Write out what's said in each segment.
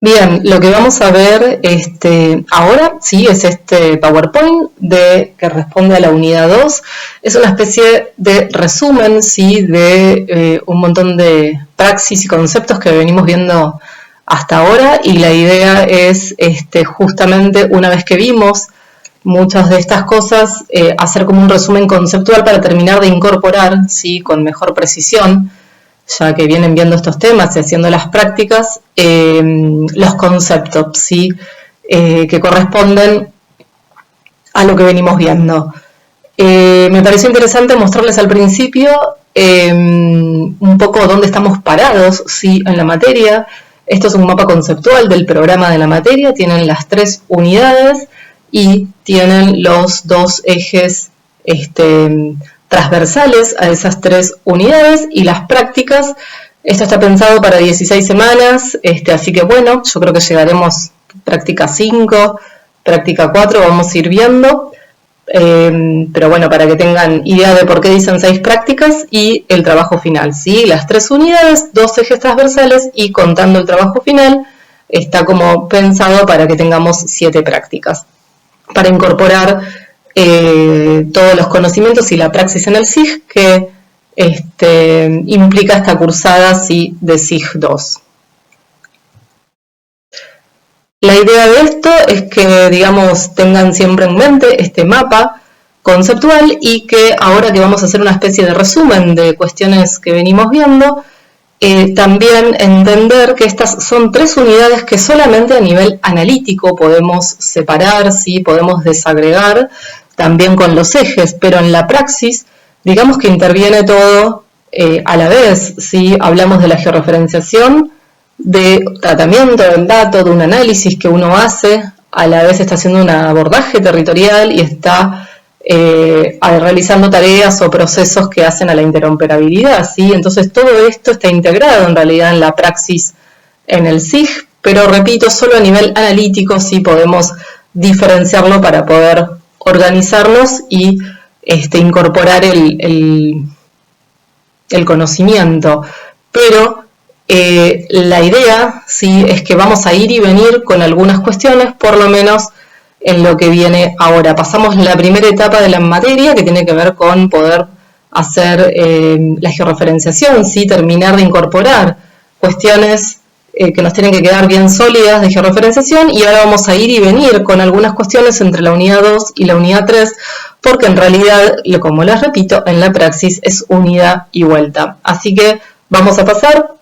Bien, lo que vamos a ver ahora sí es este PowerPoint que responde a la unidad 2. Es una especie de resumen sí, de un montón de praxis y conceptos que venimos viendo hasta ahora, y la idea es justamente una vez que vimos muchas de estas cosas, hacer como un resumen conceptual para terminar de incorporar ¿sí? con mejor precisión, ya que vienen viendo estos temas y haciendo las prácticas, los conceptos ¿sí? Que corresponden a lo que venimos viendo. Me pareció interesante mostrarles al principio un poco dónde estamos parados ¿sí? en la materia. Esto es un mapa conceptual del programa de la materia, tienen las 3 unidades y tienen los 2 ejes transversales a esas 3 unidades, y las prácticas. Esto está pensado para 16 semanas, así que bueno, yo creo que llegaremos práctica 5, práctica 4, vamos a ir viendo, pero bueno, para que tengan idea de por qué dicen 6 prácticas y el trabajo final, ¿sí? Las 3 unidades, 2 ejes transversales y contando el trabajo final, está como pensado para que tengamos 7 prácticas, para incorporar todos los conocimientos y la praxis en el SIG que implica esta cursada ¿sí? de SIG 2. La idea de esto es que, digamos, tengan siempre en mente este mapa conceptual y que ahora que vamos a hacer una especie de resumen de cuestiones que venimos viendo, también entender que estas son 3 unidades que solamente a nivel analítico podemos separar, ¿sí? Podemos desagregar, también con los ejes, pero en la praxis, digamos que interviene todo a la vez, ¿sí? Hablamos de la georreferenciación, de tratamiento del dato, de un análisis que uno hace, a la vez está haciendo un abordaje territorial y está realizando tareas o procesos que hacen a la interoperabilidad, ¿sí? Entonces todo esto está integrado en realidad en la praxis en el SIG, pero repito, solo a nivel analítico sí podemos diferenciarlo para poder organizarnos y incorporar el conocimiento. Pero la idea sí es que vamos a ir y venir con algunas cuestiones, por lo menos en lo que viene ahora. Pasamos la primera etapa de la materia, que tiene que ver con poder hacer la georreferenciación, ¿sí? Terminar de incorporar cuestiones que nos tienen que quedar bien sólidas de georreferenciación, y ahora vamos a ir y venir con algunas cuestiones entre la unidad 2 y la unidad 3, porque en realidad, como les repito, en la praxis es unida y vuelta. Así que vamos a pasar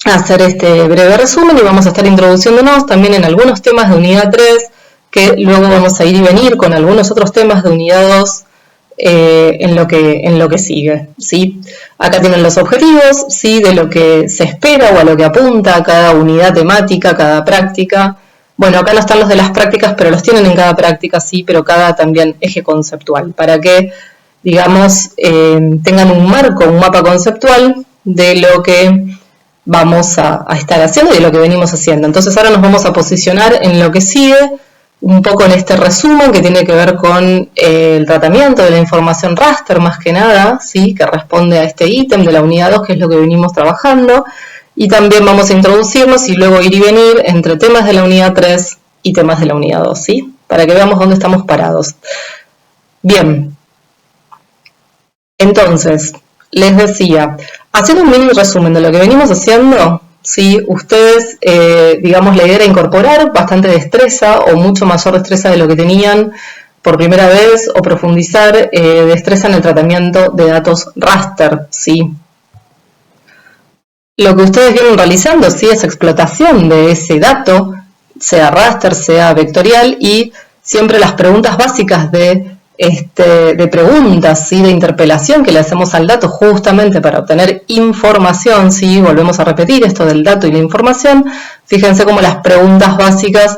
a hacer este breve resumen y vamos a estar introduciéndonos también en algunos temas de unidad 3, que luego vamos a ir y venir con algunos otros temas de unidad 2 en lo que sigue, ¿sí? Acá tienen los objetivos, ¿sí? De lo que se espera o a lo que apunta cada unidad temática, cada práctica. Bueno, acá no están los de las prácticas, pero los tienen en cada práctica, sí, pero cada también eje conceptual, para que, digamos, tengan un marco, un mapa conceptual de lo que vamos a estar haciendo y de lo que venimos haciendo. Entonces ahora nos vamos a posicionar en lo que sigue, un poco en este resumen que tiene que ver con el tratamiento de la información raster, más que nada, ¿sí? Que responde a este ítem de la unidad 2, que es lo que venimos trabajando, y también vamos a introducirnos y luego ir y venir entre temas de la unidad 3 y temas de la unidad 2, ¿sí? Para que veamos dónde estamos parados. Bien, entonces, les decía, haciendo un mini resumen de lo que venimos haciendo, ¿sí? Ustedes, digamos, la idea era incorporar bastante destreza o mucho mayor destreza de lo que tenían por primera vez, o profundizar destreza en el tratamiento de datos raster, ¿sí? Lo que ustedes vienen realizando, ¿sí? Es explotación de ese dato, sea raster, sea vectorial, y siempre las preguntas básicas de preguntas, ¿sí? De interpelación que le hacemos al dato justamente para obtener información, ¿sí? Volvemos a repetir esto del dato y la información. Fíjense cómo las preguntas básicas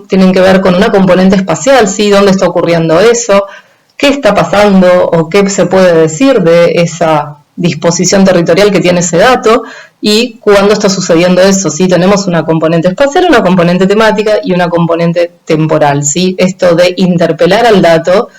tienen que ver con una componente espacial, ¿sí? ¿Dónde está ocurriendo eso? ¿Qué está pasando o qué se puede decir de esa disposición territorial que tiene ese dato? ¿Y cuándo está sucediendo eso? ¿Sí? Tenemos una componente espacial, una componente temática y una componente temporal, ¿sí? Esto de interpelar al dato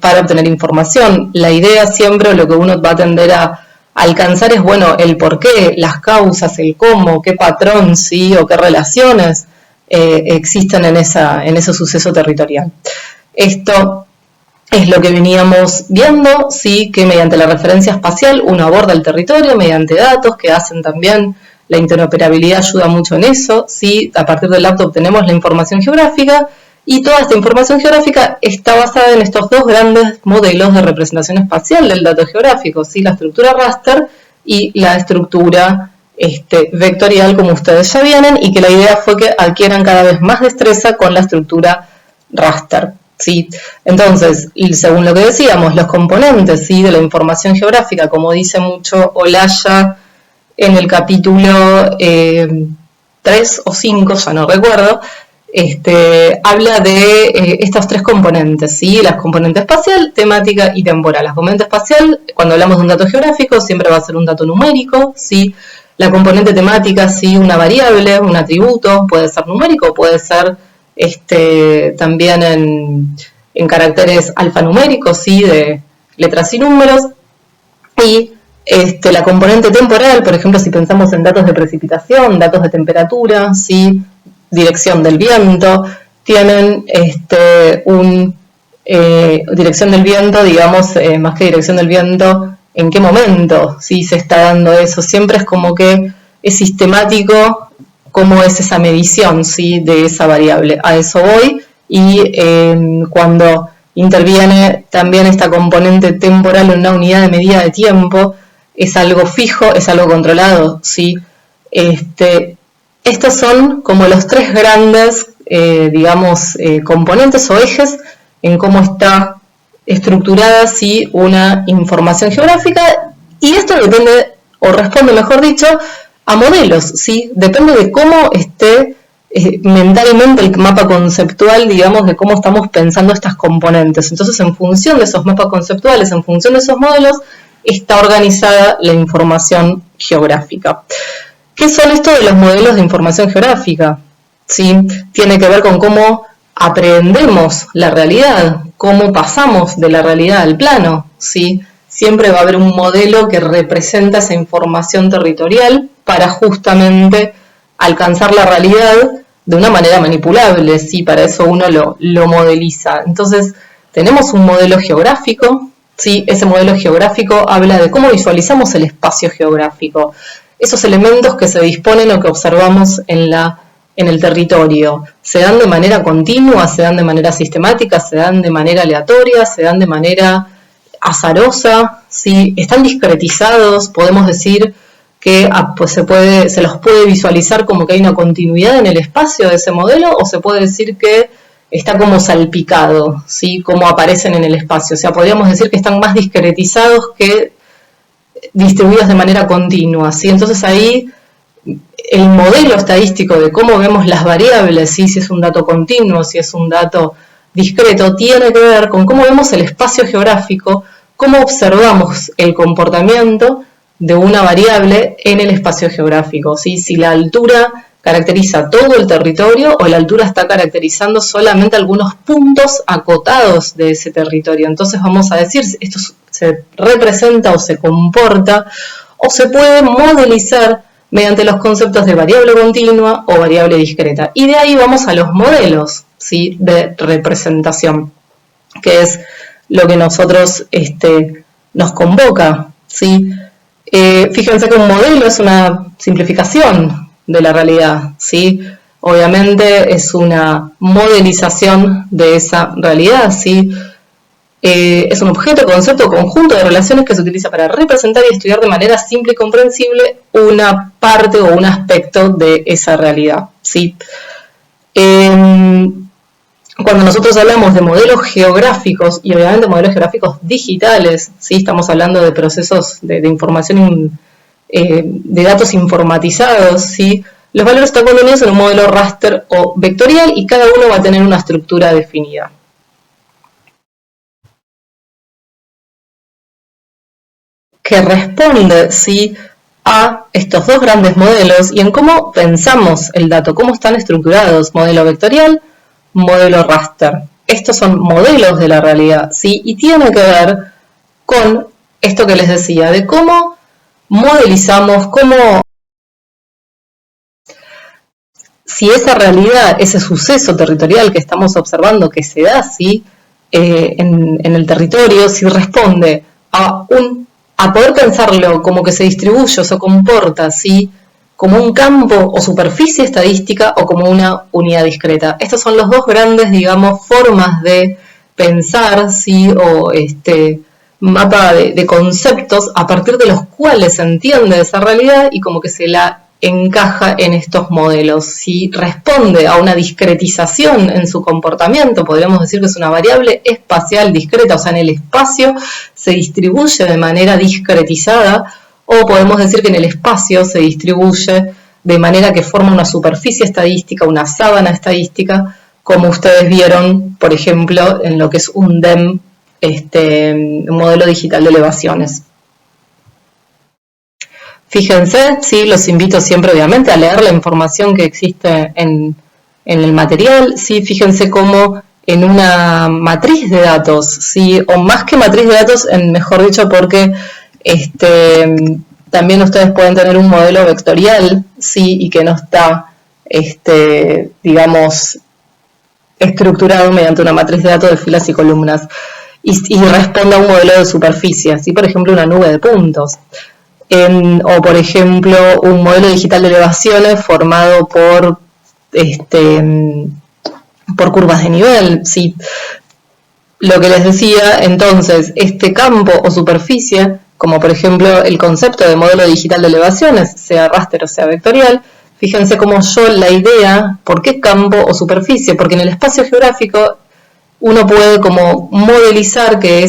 para obtener información. La idea siempre, lo que uno va a tender a alcanzar es, bueno, el por qué, las causas, el cómo, qué patrón, ¿sí? O qué relaciones existen en ese suceso territorial. Esto es lo que veníamos viendo, sí, que mediante la referencia espacial uno aborda el territorio mediante datos que hacen también la interoperabilidad, ayuda mucho en eso, sí, a partir del laptop obtenemos la información geográfica y toda esta información geográfica está basada en estos dos grandes modelos de representación espacial del dato geográfico, sí, la estructura raster y la estructura vectorial, como ustedes ya vienen, y que la idea fue que adquieran cada vez más destreza con la estructura raster. ¿Sí? Entonces, según lo que decíamos, los componentes, ¿sí?, de la información geográfica, como dice mucho Olaya en el capítulo 3 o 5, ya no recuerdo, habla de estos tres componentes, ¿sí? La componente espacial, temática y temporal. La componente espacial, cuando hablamos de un dato geográfico, siempre va a ser un dato numérico, ¿sí? La componente temática, sí, una variable, un atributo, puede ser numérico, puede ser también en caracteres alfanuméricos, ¿sí?, de letras y números. Y la componente temporal, por ejemplo, si pensamos en datos de precipitación, datos de temperatura, ¿sí?, dirección del viento, tienen dirección del viento, digamos, más que dirección del viento, en qué momento, ¿sí?, se está dando eso. Siempre es como que es sistemático cómo es esa medición, ¿sí?, de esa variable. A eso voy, y cuando interviene también esta componente temporal en una unidad de medida de tiempo, es algo fijo, es algo controlado, ¿sí? Estos son como los tres grandes, componentes o ejes en cómo está estructurada, ¿sí?, una información geográfica, y esto depende, o responde, mejor dicho, a modelos, ¿sí? Depende de cómo esté mentalmente el mapa conceptual, digamos, de cómo estamos pensando estas componentes. Entonces, en función de esos mapas conceptuales, en función de esos modelos, está organizada la información geográfica. ¿Qué son esto de los modelos de información geográfica? ¿Sí? Tiene que ver con cómo aprendemos la realidad, cómo pasamos de la realidad al plano, ¿sí? Siempre va a haber un modelo que representa esa información territorial para justamente alcanzar la realidad de una manera manipulable, ¿sí? Para eso uno lo modeliza. Entonces, tenemos un modelo geográfico, ¿sí? Ese modelo geográfico habla de cómo visualizamos el espacio geográfico, esos elementos que se disponen o que observamos en el territorio. Se dan de manera continua, se dan de manera sistemática, se dan de manera aleatoria, se dan de manera azarosa, ¿sí? Están discretizados, podemos decir que pues se los puede visualizar como que hay una continuidad en el espacio de ese modelo, o se puede decir que está como salpicado, ¿sí?, como aparecen en el espacio. O sea, podríamos decir que están más discretizados que distribuidos de manera continua, ¿sí? Entonces ahí el modelo estadístico de cómo vemos las variables, ¿sí?, si es un dato continuo, si es un dato discreto, tiene que ver con cómo vemos el espacio geográfico, cómo observamos el comportamiento de una variable en el espacio geográfico, ¿sí? Si la altura caracteriza todo el territorio o la altura está caracterizando solamente algunos puntos acotados de ese territorio. Entonces vamos a decir, esto se representa o se comporta o se puede modelizar mediante los conceptos de variable continua o variable discreta. Y de ahí vamos a los modelos, ¿sí?, de representación, que es lo que nosotros nos convoca, ¿sí? Fíjense que un modelo es una simplificación de la realidad, ¿sí? Obviamente es una modelización de esa realidad, ¿sí? Es un objeto, concepto, conjunto de relaciones que se utiliza para representar y estudiar de manera simple y comprensible una parte o un aspecto de esa realidad, ¿sí? Cuando nosotros hablamos de modelos geográficos, y obviamente modelos geográficos digitales, ¿sí?, estamos hablando de procesos de información, de datos informatizados, ¿sí?, los valores están contenidos en un modelo raster o vectorial y cada uno va a tener una estructura definida. Que responde, ¿sí?, a estos dos grandes modelos y en cómo pensamos el dato, cómo están estructurados, modelo vectorial, modelo raster. Estos son modelos de la realidad, ¿sí? Y tiene que ver con esto que les decía, de cómo modelizamos cómo, si esa realidad, ese suceso territorial que estamos observando que se da así en el territorio, si responde a poder pensarlo como que se distribuye o se comporta ¿sí? como un campo o superficie estadística o como una unidad discreta. Estas son las dos grandes, digamos, formas de pensar, ¿sí? O mapa de conceptos a partir de los cuales se entiende esa realidad y como que se la encaja en estos modelos. Si responde a una discretización en su comportamiento, podríamos decir que es una variable espacial discreta, o sea, en el espacio se distribuye de manera discretizada, o podemos decir que en el espacio se distribuye de manera que forma una superficie estadística, una sábana estadística, como ustedes vieron, por ejemplo, en lo que es un DEM, un modelo digital de elevaciones. Fíjense, sí, los invito siempre obviamente a leer la información que existe en el material, sí, fíjense cómo en una matriz de datos, sí, o más que matriz de datos, mejor dicho, porque también ustedes pueden tener un modelo vectorial, sí, y que no está, digamos, estructurado mediante una matriz de datos de filas y columnas, y responde a un modelo de superficie, así por ejemplo una nube de puntos. O por ejemplo un modelo digital de elevaciones formado por curvas de nivel, ¿sí? Lo que les decía, entonces, este campo o superficie, como por ejemplo el concepto de modelo digital de elevaciones, sea raster o sea vectorial, fíjense cómo yo la idea, ¿por qué campo o superficie? Porque en el espacio geográfico uno puede como modelizar que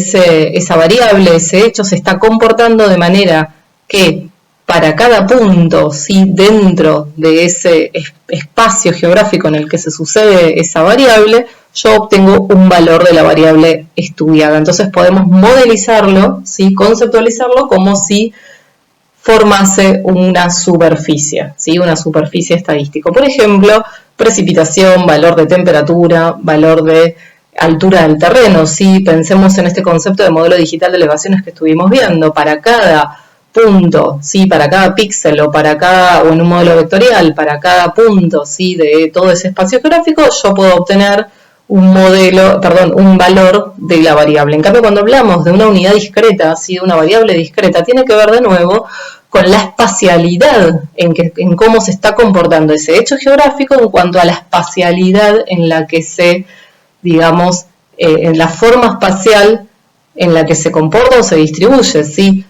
esa variable, ese hecho, se está comportando de manera que para cada punto, ¿sí? Dentro de ese espacio geográfico en el que se sucede esa variable, yo obtengo un valor de la variable estudiada. Entonces podemos modelizarlo, ¿sí? Conceptualizarlo como si formase una superficie, ¿sí? Una superficie estadística. Por ejemplo, precipitación, valor de temperatura, valor de altura del terreno, ¿sí? Pensemos en este concepto de modelo digital de elevaciones que estuvimos viendo. Para cada punto, ¿sí? Para cada píxel o en un modelo vectorial, para cada punto, ¿sí? De todo ese espacio geográfico, yo puedo obtener un valor de la variable. En cambio, cuando hablamos de una unidad discreta, ¿sí? De una variable discreta, tiene que ver de nuevo con la espacialidad en cómo se está comportando ese hecho geográfico en cuanto a la espacialidad en la que digamos, en la forma espacial en la que se comporta o se distribuye, ¿sí?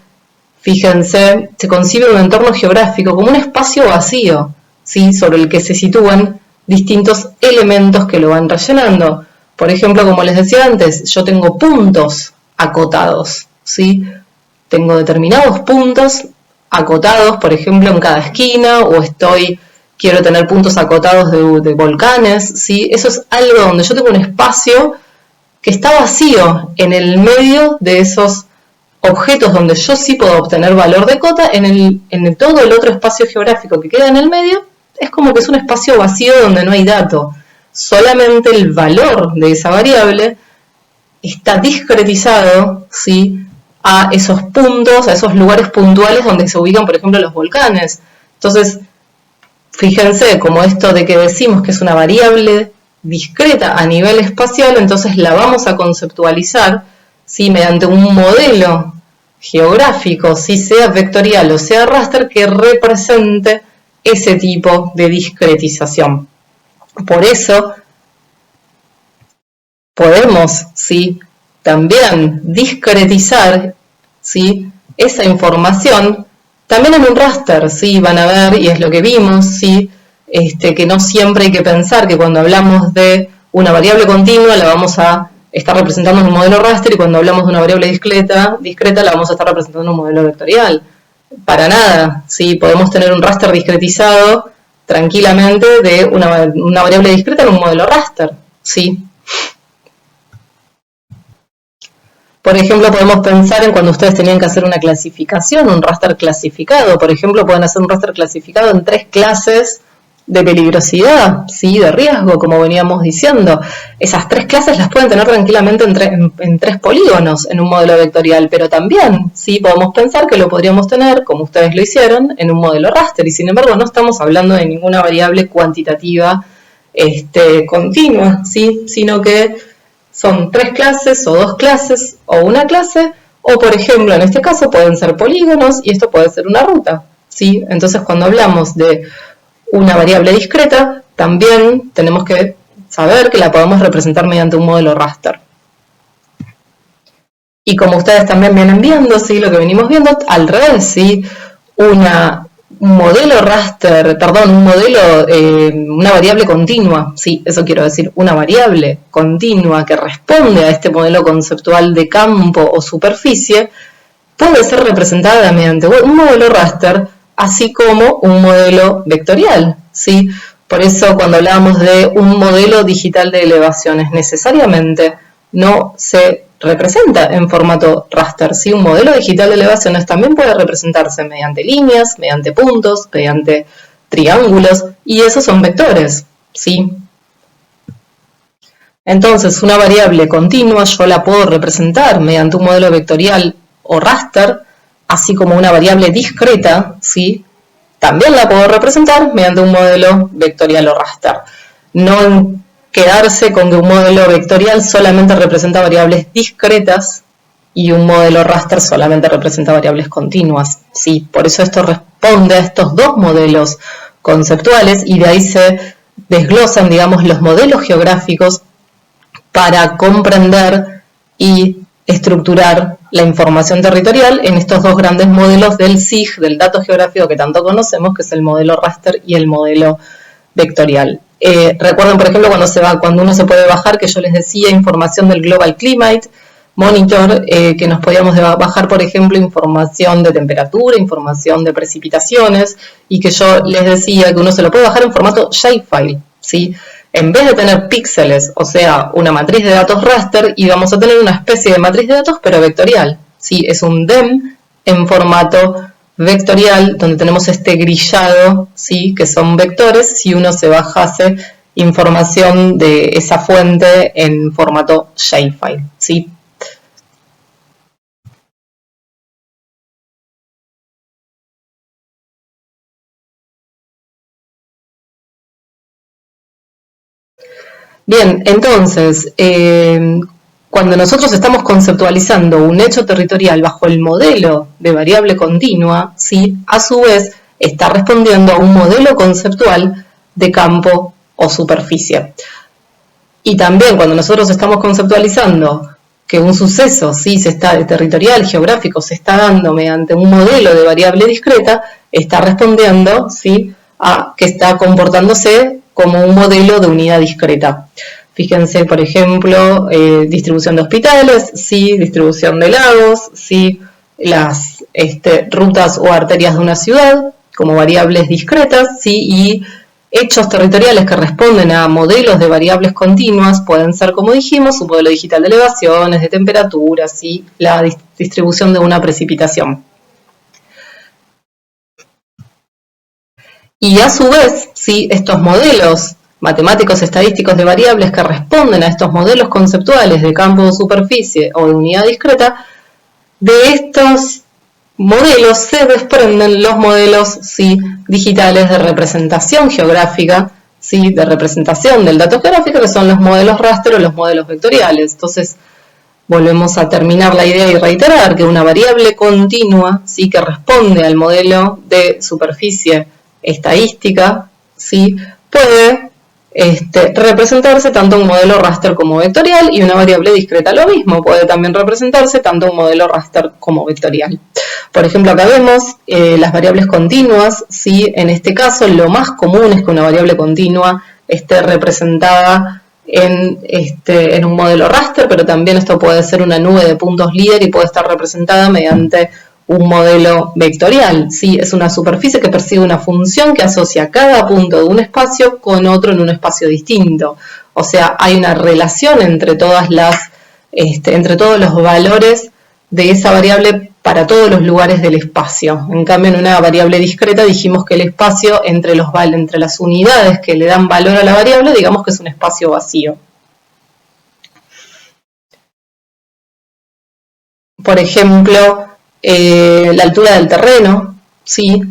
Fíjense, se concibe un entorno geográfico como un espacio vacío, ¿sí? Sobre el que se sitúan distintos elementos que lo van rellenando. Por ejemplo, como les decía antes, yo tengo puntos acotados, ¿sí? Tengo determinados puntos acotados, por ejemplo, en cada esquina, o quiero tener puntos acotados de volcanes, ¿sí? Eso es algo donde yo tengo un espacio que está vacío en el medio de esos objetos donde yo sí puedo obtener valor de cota. En todo el otro espacio geográfico que queda en el medio, es como que es un espacio vacío donde no hay dato. Solamente el valor de esa variable está discretizado, ¿sí? A esos puntos, a esos lugares puntuales donde se ubican, por ejemplo, los volcanes. Entonces, fíjense, como esto de que decimos que es una variable discreta a nivel espacial, entonces la vamos a conceptualizar, ¿sí? Mediante un modelo geográfico, si sea vectorial o sea raster, que represente ese tipo de discretización. Por eso podemos, ¿sí? También discretizar, ¿sí? Esa información también en un raster, ¿sí? Van a ver, y es lo que vimos, ¿sí? Que no siempre hay que pensar que cuando hablamos de una variable continua la vamos a estar representando en un modelo raster, y cuando hablamos de una variable discreta la vamos a estar representando en un modelo vectorial. Para nada, ¿sí? Podemos tener un raster discretizado tranquilamente de una variable discreta en un modelo raster, ¿sí? Por ejemplo, podemos pensar en cuando ustedes tenían que hacer una clasificación, un raster clasificado. Por ejemplo, pueden hacer un raster clasificado en 3 clases de peligrosidad, ¿sí? De riesgo, como veníamos diciendo. Esas tres clases las pueden tener tranquilamente en tres polígonos en un modelo vectorial, pero también, ¿sí? Podemos pensar que lo podríamos tener, como ustedes lo hicieron, en un modelo raster, y sin embargo no estamos hablando de ninguna variable cuantitativa continua, ¿sí? Sino que son tres clases o dos clases o una clase, o por ejemplo en este caso pueden ser polígonos y esto puede ser una ruta, ¿sí? Entonces cuando hablamos de una variable discreta, también tenemos que saber que la podemos representar mediante un modelo raster. Y como ustedes también vienen viendo, ¿sí? Lo que venimos viendo, al revés, ¿sí? Una variable continua, sí, eso quiero decir, una variable continua que responde a este modelo conceptual de campo o superficie, puede ser representada mediante un modelo raster, así como un modelo vectorial, ¿sí? Por eso cuando hablamos de un modelo digital de elevaciones, necesariamente no se representa en formato raster, ¿sí? Un modelo digital de elevaciones también puede representarse mediante líneas, mediante puntos, mediante triángulos, y esos son vectores, ¿sí? Entonces, una variable continua yo la puedo representar mediante un modelo vectorial o raster, así como una variable discreta, ¿sí? También la puedo representar mediante un modelo vectorial o raster. No quedarse con que un modelo vectorial solamente representa variables discretas y un modelo raster solamente representa variables continuas, ¿sí? Por eso esto responde a estos dos modelos conceptuales y de ahí se desglosan, digamos, los modelos geográficos para comprender y estructurar la información territorial en estos dos grandes modelos del SIG, del dato geográfico que tanto conocemos, que es el modelo raster y el modelo vectorial. Recuerden, por ejemplo, cuando uno se puede bajar, que yo les decía información del Global Climate Monitor, que nos podíamos bajar, por ejemplo, información de temperatura, información de precipitaciones, y que yo les decía que uno se lo puede bajar en formato shapefile, ¿sí? En vez de tener píxeles, o sea, una matriz de datos raster, íbamos a tener una especie de matriz de datos, pero vectorial, ¿sí? Es un DEM en formato vectorial, donde tenemos este grillado, ¿sí? Que son vectores, si uno se bajase información de esa fuente en formato shapefile, ¿sí? Bien, entonces, cuando nosotros estamos conceptualizando un hecho territorial bajo el modelo de variable continua, ¿sí? A su vez está respondiendo a un modelo conceptual de campo o superficie. Y también cuando nosotros estamos conceptualizando que un suceso, ¿sí? Territorial, geográfico, se está dando mediante un modelo de variable discreta, está respondiendo, ¿sí? A que está comportándose como un modelo de unidad discreta. Fíjense, por ejemplo, distribución de hospitales, ¿sí? Distribución de lagos, ¿sí? Las rutas o arterias de una ciudad como variables discretas, ¿sí? Y hechos territoriales que responden a modelos de variables continuas pueden ser, como dijimos, un modelo digital de elevaciones, de temperaturas, y la distribución de una precipitación. Y a su vez, ¿sí? Estos modelos matemáticos estadísticos de variables que responden a estos modelos conceptuales de campo o superficie o de unidad discreta, de estos modelos se desprenden los modelos, ¿sí? Digitales de representación geográfica, ¿sí? De representación del dato geográfico, que son los modelos raster o los modelos vectoriales. Entonces, volvemos a terminar la idea y reiterar que una variable continua, ¿sí? Que responde al modelo de superficie estadística, ¿sí? Puede representarse tanto un modelo raster como vectorial, y una variable discreta lo mismo, puede también representarse tanto un modelo raster como vectorial. Por ejemplo, acá vemos las variables continuas, ¿sí? En este caso lo más común es que una variable continua esté representada en un modelo raster, pero también esto puede ser una nube de puntos líder y puede estar representada mediante un modelo vectorial, ¿sí? Es una superficie que persigue una función que asocia cada punto de un espacio con otro en un espacio distinto. O sea, hay una relación entre todos los valores de esa variable para todos los lugares del espacio. En cambio, en una variable discreta dijimos que el espacio entre las unidades que le dan valor a la variable, digamos que es un espacio vacío. Por ejemplo, la altura del terreno, ¿sí?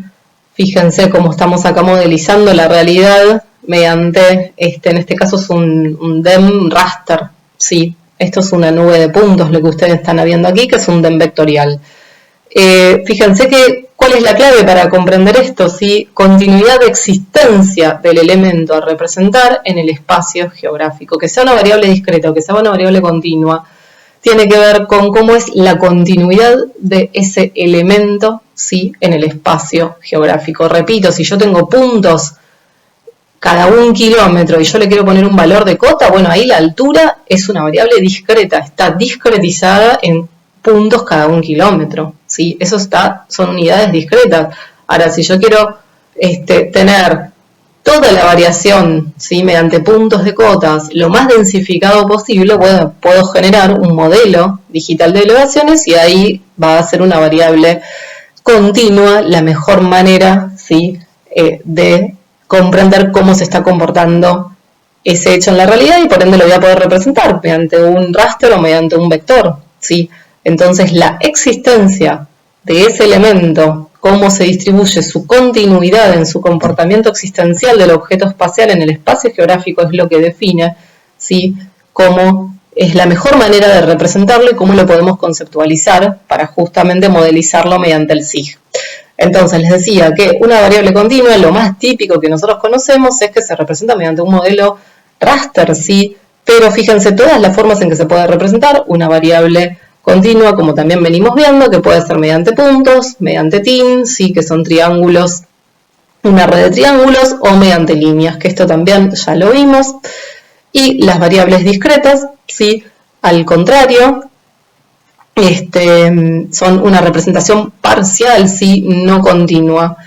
Fíjense cómo estamos acá modelizando la realidad mediante, en este caso es un DEM raster, ¿sí? Esto es una nube de puntos, lo que ustedes están viendo aquí, que es un DEM vectorial. Fíjense que, ¿cuál es la clave para comprender esto? ¿Sí? Continuidad de existencia del elemento a representar en el espacio geográfico. Que sea una variable discreta o que sea una variable continua, tiene que ver con cómo es la continuidad de ese elemento, ¿sí? En el espacio geográfico. Repito, si yo tengo puntos cada 1 kilómetro y yo le quiero poner un valor de cota, bueno, ahí la altura es una variable discreta, está discretizada en puntos cada 1 kilómetro, ¿sí? Eso son unidades discretas. Ahora, si yo quiero tener toda la variación, ¿sí? Mediante puntos de cotas lo más densificado posible, puedo generar un modelo digital de elevaciones y ahí va a ser una variable continua la mejor manera, ¿sí? De comprender cómo se está comportando ese hecho en la realidad y por ende lo voy a poder representar mediante un raster o mediante un vector, ¿sí? Entonces la existencia de ese elemento, cómo se distribuye su continuidad en su comportamiento existencial del objeto espacial en el espacio geográfico es lo que define, ¿sí? Cómo es la mejor manera de representarlo y cómo lo podemos conceptualizar para justamente modelizarlo mediante el SIG. Entonces les decía que una variable continua, lo más típico que nosotros conocemos es que se representa mediante un modelo raster, ¿sí? Pero fíjense todas las formas en que se puede representar una variable continua, como también venimos viendo, que puede ser mediante puntos, mediante TIN, ¿sí? Que son triángulos, una red de triángulos, o mediante líneas, que esto también ya lo vimos. Y las variables discretas, ¿sí? Al contrario, son una representación parcial, ¿sí? No continua,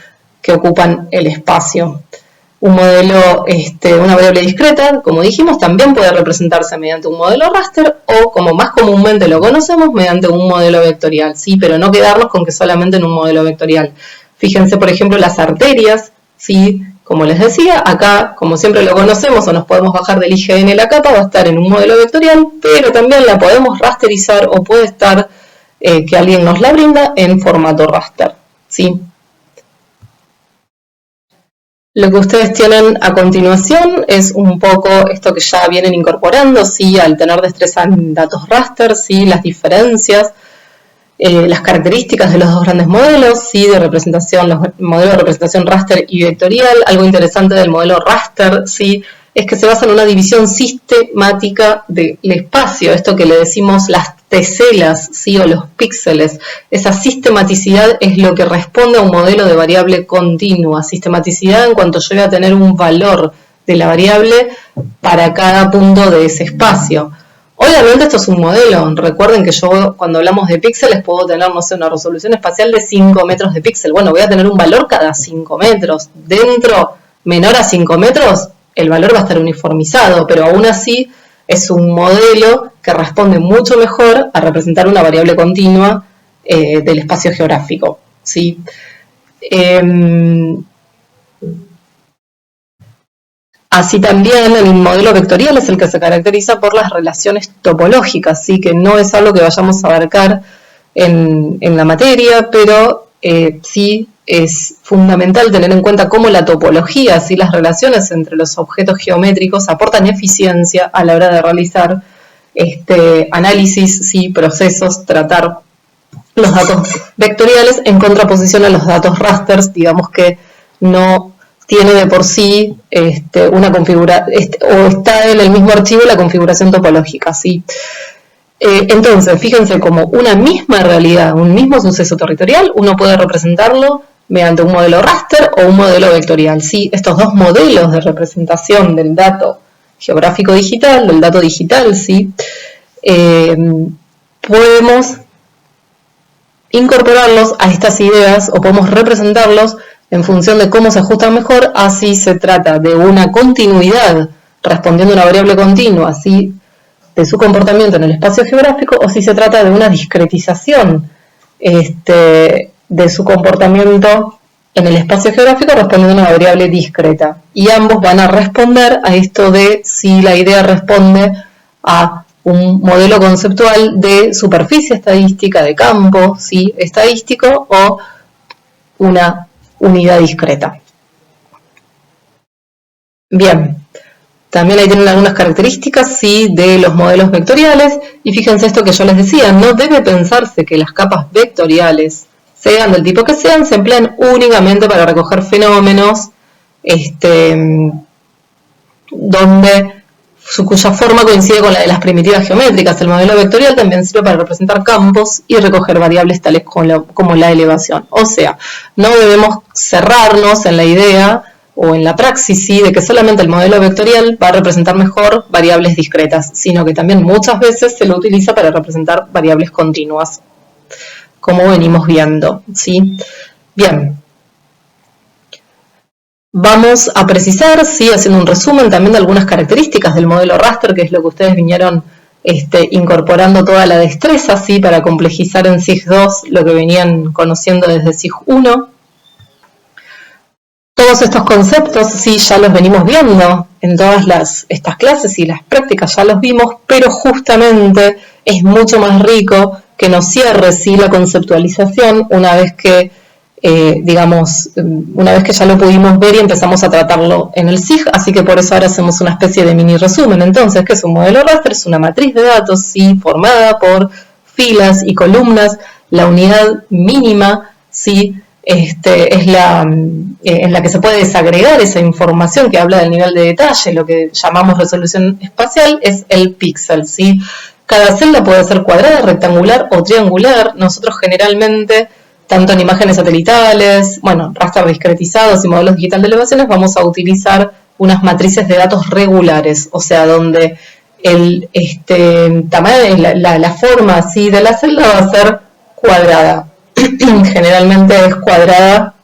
que ocupan el espacio. Un modelo, una variable discreta, como dijimos, también puede representarse mediante un modelo raster o, como más comúnmente lo conocemos, mediante un modelo vectorial, ¿sí? Pero no quedarnos con que solamente en un modelo vectorial. Fíjense, por ejemplo, las arterias, ¿sí? Como les decía, acá, como siempre lo conocemos, o nos podemos bajar del IGN la capa, va a estar en un modelo vectorial, pero también la podemos rasterizar o puede estar, que alguien nos la brinda, en formato raster, ¿sí? Lo que ustedes tienen a continuación es un poco esto que ya vienen incorporando, ¿sí? Al tener destreza en datos raster, ¿sí? Las diferencias, las características de los dos grandes modelos, ¿sí? De representación, los modelos de representación raster y vectorial. Algo interesante del modelo raster, ¿sí? Es que se basa en una división sistemática del espacio, esto que le decimos las teselas, ¿sí? O los píxeles. Esa sistematicidad es lo que responde a un modelo de variable continua. Sistematicidad en cuanto yo voy a tener un valor de la variable para cada punto de ese espacio. Obviamente esto es un modelo. Recuerden que yo cuando hablamos de píxeles puedo tener, no sé, una resolución espacial de 5 metros de píxel. Bueno, voy a tener un valor cada 5 metros. Dentro, menor a 5 metros, el valor va a estar uniformizado, pero aún así es un modelo que responde mucho mejor a representar una variable continua del espacio geográfico, ¿sí? Así también el modelo vectorial es el que se caracteriza por las relaciones topológicas, ¿sí? Que no es algo que vayamos a abarcar en la materia, pero sí es fundamental tener en cuenta cómo la topología, ¿sí? Las relaciones entre los objetos geométricos aportan eficiencia a la hora de realizar análisis, ¿sí? Procesos, tratar los datos vectoriales en contraposición a los datos rasters, digamos que no tiene de por sí una configuración, o está en el mismo archivo la configuración topológica, ¿sí? Entonces, fíjense como una misma realidad, un mismo suceso territorial, uno puede representarlo mediante un modelo raster o un modelo vectorial, ¿sí? Estos dos modelos de representación del dato geográfico digital, del dato digital, ¿sí? Podemos incorporarlos a estas ideas o podemos representarlos en función de cómo se ajustan mejor, así se trata de una continuidad respondiendo a una variable continua, ¿sí? De su comportamiento en el espacio geográfico, o si se trata de una discretización de su comportamiento en el espacio geográfico respondiendo a una variable discreta. Y ambos van a responder a esto de si la idea responde a un modelo conceptual de superficie estadística, de campo, ¿sí?, estadístico, o una unidad discreta. Bien, también ahí tienen algunas características, ¿sí?, de los modelos vectoriales, y fíjense esto que yo les decía, no debe pensarse que las capas vectoriales, sean del tipo que sean, se emplean únicamente para recoger fenómenos cuya forma coincide con la de las primitivas geométricas. El modelo vectorial también sirve para representar campos y recoger variables tales como la elevación. O sea, no debemos cerrarnos en la idea o en la praxis, ¿sí?, de que solamente el modelo vectorial va a representar mejor variables discretas, sino que también muchas veces se lo utiliza para representar variables continuas, como venimos viendo, ¿sí? Bien. Vamos a precisar, ¿sí?, haciendo un resumen también de algunas características del modelo raster, que es lo que ustedes vinieron incorporando toda la destreza, ¿sí?, para complejizar en SIG2 lo que venían conociendo desde SIG1. Todos estos conceptos, sí, ya los venimos viendo en todas estas clases y las prácticas ya los vimos, pero justamente es mucho más rico que nos cierre, sí, la conceptualización una vez que, una vez que ya lo pudimos ver y empezamos a tratarlo en el SIG, así que por eso ahora hacemos una especie de mini resumen. Entonces, ¿qué es un modelo raster? Es una matriz de datos, sí, formada por filas y columnas. La unidad mínima, sí, es en la que se puede desagregar esa información que habla del nivel de detalle, lo que llamamos resolución espacial, es el píxel, ¿sí? Cada celda puede ser cuadrada, rectangular o triangular. Nosotros generalmente, tanto en imágenes satelitales, raster discretizados y modelos digital de elevaciones, vamos a utilizar unas matrices de datos regulares, o sea, donde el tamaño, la forma, ¿sí?, de la celda va a ser cuadrada. Generalmente es cuadrada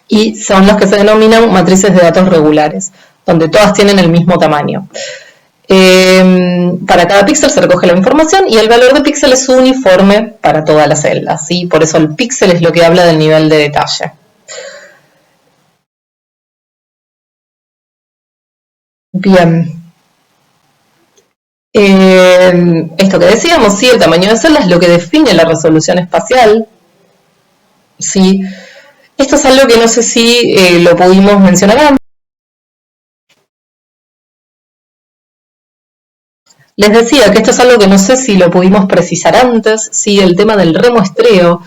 y son las que se denominan matrices de datos regulares, donde todas tienen el mismo tamaño. Para cada píxel se recoge la información y el valor de píxel es uniforme para todas las celdas, ¿sí? Por eso el píxel es lo que habla del nivel de detalle. Bien. Esto que decíamos, sí, el tamaño de celda es lo que define la resolución espacial, ¿sí? Esto es algo que no sé si lo pudimos mencionar antes. Les decía que esto es algo que no sé si lo pudimos precisar antes, ¿sí?, el tema del remuestreo,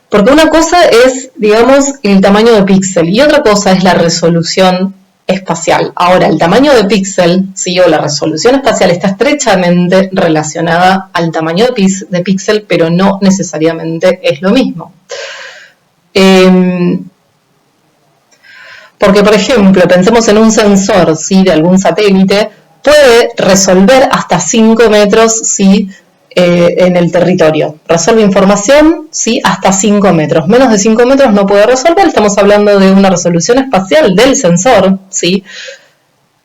porque una cosa es, digamos, el tamaño de píxel y otra cosa es la resolución espacial. Ahora, el tamaño de píxel, ¿sí?, o la resolución espacial está estrechamente relacionada al tamaño de píxel, pero no necesariamente es lo mismo. Porque, por ejemplo, pensemos en un sensor, ¿sí?, de algún satélite, puede resolver hasta 5 metros, ¿sí?, en el territorio. Resuelve información, ¿sí?, hasta 5 metros. Menos de 5 metros no puede resolver. Estamos hablando de una resolución espacial del sensor, ¿sí?,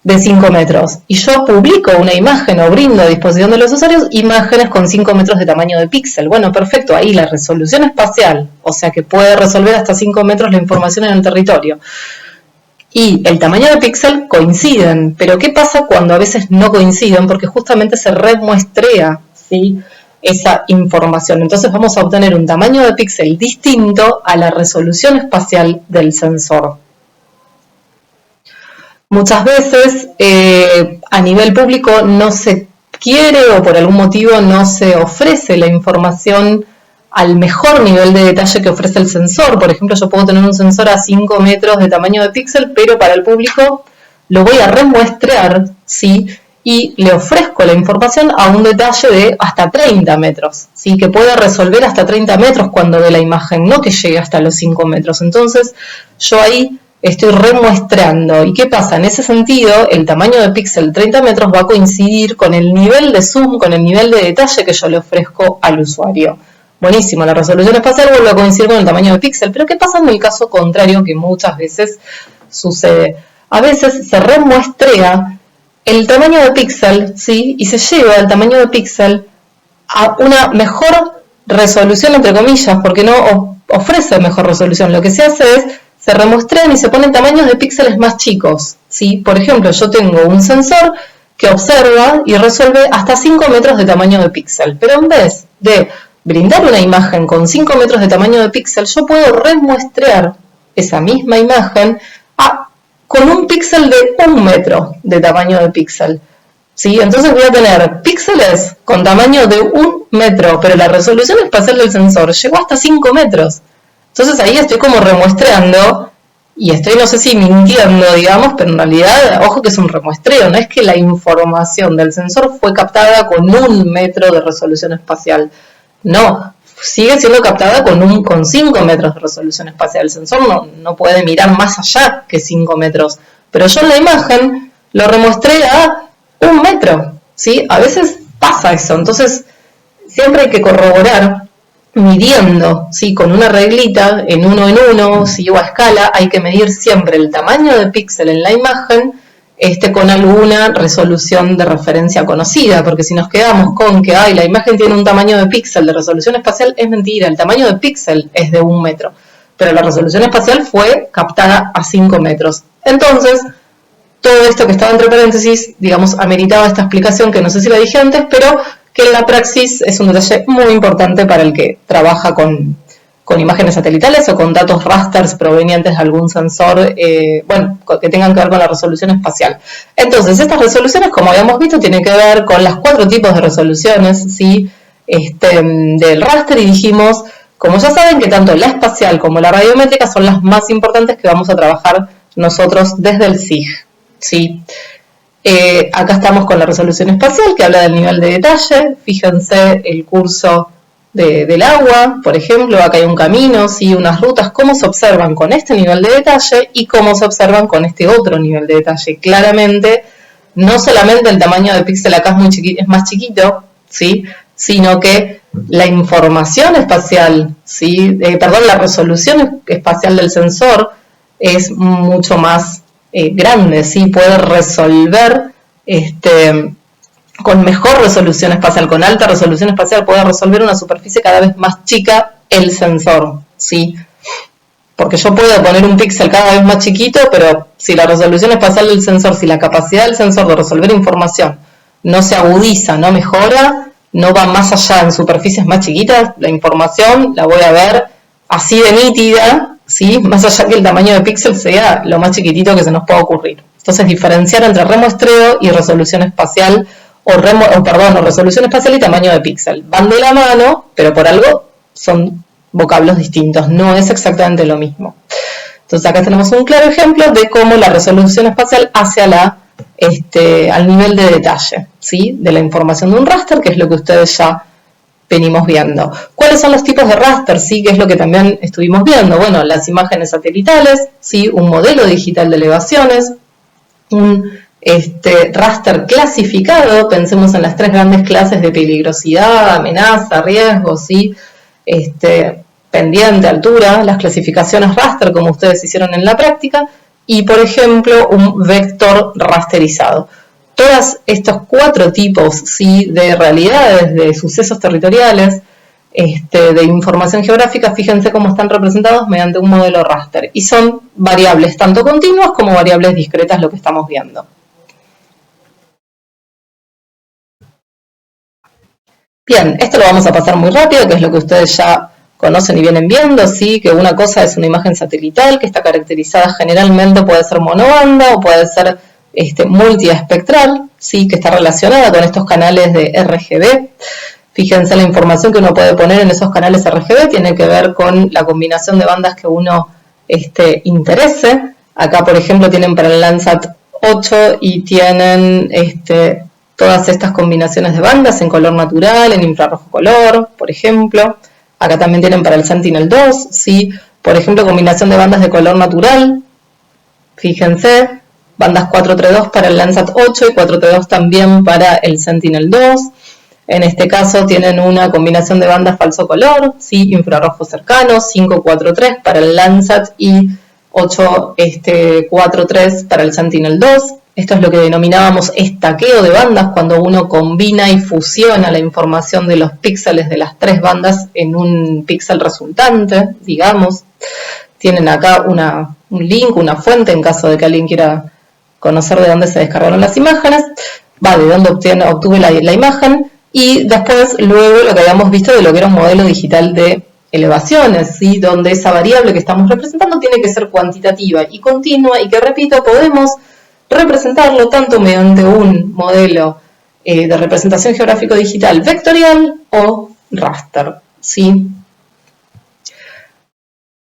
de 5 metros. Y yo publico una imagen o brindo a disposición de los usuarios imágenes con 5 metros de tamaño de píxel. Bueno, perfecto. Ahí la resolución espacial, o sea que puede resolver hasta 5 metros la información en el territorio, y el tamaño de píxel coinciden, pero ¿qué pasa cuando a veces no coinciden? Porque justamente se remuestrea, ¿sí?, esa información. Entonces vamos a obtener un tamaño de píxel distinto a la resolución espacial del sensor. Muchas veces a nivel público no se quiere o por algún motivo no se ofrece la información al mejor nivel de detalle que ofrece el sensor. Por ejemplo, yo puedo tener un sensor a 5 metros de tamaño de píxel, pero para el público lo voy a remuestrear, ¿sí?, y le ofrezco la información a un detalle de hasta 30 metros, ¿sí?, que pueda resolver hasta 30 metros cuando ve la imagen, no que llegue hasta los 5 metros. Entonces, yo ahí estoy remuestrando. ¿Y qué pasa? En ese sentido, el tamaño de píxel 30 metros va a coincidir con el nivel de zoom, con el nivel de detalle que yo le ofrezco al usuario. Buenísimo, la resolución espacial vuelve a coincidir con el tamaño de píxel, pero ¿qué pasa en el caso contrario que muchas veces sucede? A veces se remuestrea el tamaño de píxel, ¿sí?, y se lleva el tamaño de píxel a una mejor resolución entre comillas, porque no ofrece mejor resolución. Lo que se hace es, se remuestrean y se ponen tamaños de píxeles más chicos, ¿sí? Por ejemplo, yo tengo un sensor que observa y resuelve hasta 5 metros de tamaño de píxel, pero en vez de brindar una imagen con 5 metros de tamaño de píxel, yo puedo remuestrear esa misma imagen con un píxel de 1 metro de tamaño de píxel. ¿Sí? Entonces voy a tener píxeles con tamaño de 1 metro, pero la resolución espacial del sensor llegó hasta 5 metros. Entonces ahí estoy como remuestreando y estoy, no sé si mintiendo, digamos, pero en realidad, ojo que es un remuestreo, no es que la información del sensor fue captada con 1 metro de resolución espacial. No, sigue siendo captada con 5 metros de resolución espacial. El sensor no puede mirar más allá que 5 metros. Pero yo en la imagen lo remuestré a 1 metro, ¿sí? A veces pasa eso. Entonces, siempre hay que corroborar midiendo, ¿sí? Con una reglita en 1 en 1, ¿sí? O a escala, hay que medir siempre el tamaño de píxel en la imagen con alguna resolución de referencia conocida, porque si nos quedamos con que la imagen tiene un tamaño de píxel de resolución espacial, es mentira, el tamaño de píxel es de 1 metro, pero la resolución espacial fue captada a 5 metros. Entonces, todo esto que estaba entre paréntesis, digamos, ameritaba esta explicación, que no sé si la dije antes, pero que en la praxis es un detalle muy importante para el que trabaja con imágenes satelitales o con datos rasters provenientes de algún sensor, que tengan que ver con la resolución espacial. Entonces, estas resoluciones, como habíamos visto, tienen que ver con las 4 tipos de resoluciones, ¿sí? Del raster, y dijimos, como ya saben, que tanto la espacial como la radiométrica son las más importantes que vamos a trabajar nosotros desde el SIG, ¿sí? Acá estamos con la resolución espacial, que habla del nivel de detalle. Fíjense el curso del agua, por ejemplo, acá hay un camino, ¿sí? Unas rutas, cómo se observan con este nivel de detalle y cómo se observan con este otro nivel de detalle. Claramente, no solamente el tamaño de píxel acá es más chiquito, ¿sí? Sino que la información espacial, ¿sí? La resolución espacial del sensor es mucho más grande, ¿sí? Puede resolver con mejor resolución espacial, con alta resolución espacial, puede resolver una superficie cada vez más chica el sensor, ¿sí? Porque yo puedo poner un píxel cada vez más chiquito, pero si la resolución espacial del sensor, si la capacidad del sensor de resolver información no se agudiza, no mejora, no va más allá en superficies más chiquitas, la información la voy a ver así de nítida, ¿sí? Más allá que el tamaño de píxel sea lo más chiquitito que se nos pueda ocurrir. Entonces, diferenciar entre remuestreo y resolución espacial, o resolución espacial y tamaño de píxel. Van de la mano, pero por algo son vocablos distintos, no es exactamente lo mismo. Entonces, acá tenemos un claro ejemplo de cómo la resolución espacial hace al nivel de detalle, ¿sí? De la información de un raster, que es lo que ustedes ya venimos viendo. ¿Cuáles son los tipos de raster? ¿Sí? Que es lo que también estuvimos viendo. Bueno, las imágenes satelitales, ¿sí? Un modelo digital de elevaciones, un raster clasificado, pensemos en las 3 grandes clases de peligrosidad, amenaza, riesgo, ¿sí? Pendiente, altura, las clasificaciones raster como ustedes hicieron en la práctica, y por ejemplo un vector rasterizado. Todos estos 4 tipos, ¿sí? De realidades, de sucesos territoriales, de información geográfica, fíjense cómo están representados mediante un modelo raster, y son variables tanto continuas como variables discretas, lo que estamos viendo. Bien, esto lo vamos a pasar muy rápido, que es lo que ustedes ya conocen y vienen viendo, ¿sí? Que una cosa es una imagen satelital que está caracterizada generalmente, puede ser monobanda o puede ser multiespectral, ¿sí? Que está relacionada con estos canales de RGB. Fíjense, la información que uno puede poner en esos canales RGB tiene que ver con la combinación de bandas que uno interese. Acá, por ejemplo, tienen para el Landsat 8 y tienen todas estas combinaciones de bandas en color natural, en infrarrojo color, por ejemplo. Acá también tienen para el Sentinel 2, ¿sí? Por ejemplo, combinación de bandas de color natural. Fíjense, bandas 432 para el Landsat 8 y 432 también para el Sentinel 2. En este caso tienen una combinación de bandas falso color, ¿sí? Infrarrojo cercano, 543 para el Landsat y 843 para el Sentinel 2. Esto es lo que denominábamos estaqueo de bandas, cuando uno combina y fusiona la información de los píxeles de las 3 bandas en un píxel resultante, digamos. Tienen acá un link, una fuente, en caso de que alguien quiera conocer de dónde se descargaron las imágenes, de dónde obtuve la imagen, y después, luego, lo que habíamos visto de lo que era un modelo digital de elevaciones, ¿sí? Donde esa variable que estamos representando tiene que ser cuantitativa y continua, y que, repito, podemos representarlo tanto mediante un modelo de representación geográfico digital vectorial o raster, ¿sí?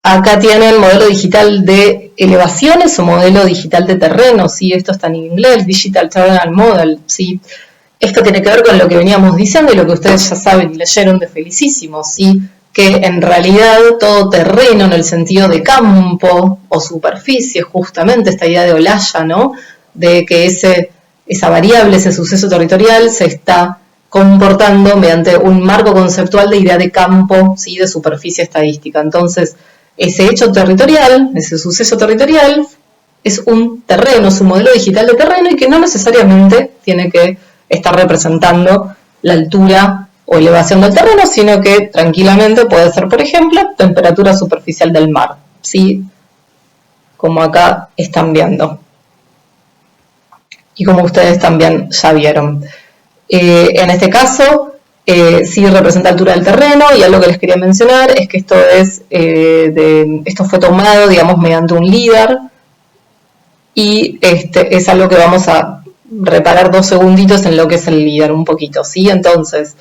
Acá tienen modelo digital de elevaciones o modelo digital de terreno, ¿sí? Esto está en inglés, Digital Terrain Model, ¿sí? Esto tiene que ver con lo que veníamos diciendo y lo que ustedes ya saben y leyeron de Felicísimo, ¿sí? Que en realidad todo terreno en el sentido de campo o superficie, justamente esta idea de Olaya, ¿no? De que esa variable, ese suceso territorial se está comportando mediante un marco conceptual de idea de campo, ¿sí? De superficie estadística. Entonces, ese hecho territorial, ese suceso territorial, es un terreno, es un modelo digital de terreno y que no necesariamente tiene que estar representando la altura o elevación del terreno, sino que tranquilamente puede ser, por ejemplo, temperatura superficial del mar, ¿sí? Como acá están viendo. Y como ustedes también ya vieron. En este caso, sí representa altura del terreno, y algo que les quería mencionar es que esto fue tomado, digamos, mediante un LIDAR, y es algo que vamos a reparar 2 segunditos en lo que es el LIDAR un poquito, ¿sí? Entonces,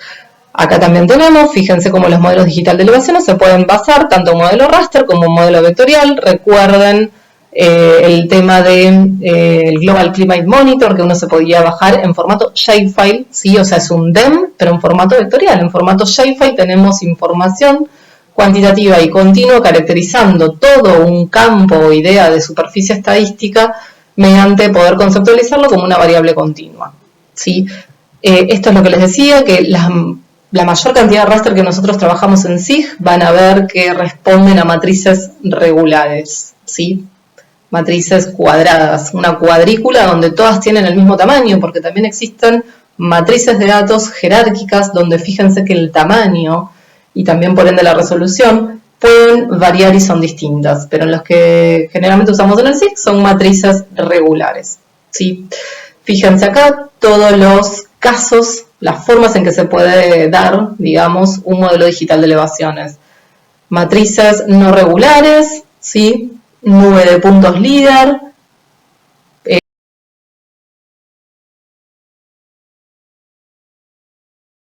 acá también tenemos, fíjense cómo los modelos digital de elevaciones se pueden basar tanto en modelo raster como en modelo vectorial. Recuerden el tema del Global Climate Monitor, que uno se podía bajar en formato shapefile, ¿sí? O sea, es un DEM, pero en formato vectorial. En formato shapefile tenemos información cuantitativa y continua caracterizando todo un campo o idea de superficie estadística mediante poder conceptualizarlo como una variable continua, ¿sí? Esto es lo que les decía, que la mayor cantidad de raster que nosotros trabajamos en SIG van a ver que responden a matrices regulares, ¿sí? Matrices cuadradas, una cuadrícula donde todas tienen el mismo tamaño, porque también existen matrices de datos jerárquicas donde fíjense que el tamaño y también por ende la resolución pueden variar y son distintas, pero en los que generalmente usamos en el SIG son matrices regulares, ¿sí? Fíjense acá todos los casos, las formas en que se puede dar, digamos, un modelo digital de elevaciones. Matrices no regulares, ¿sí? Nube de puntos LIDAR,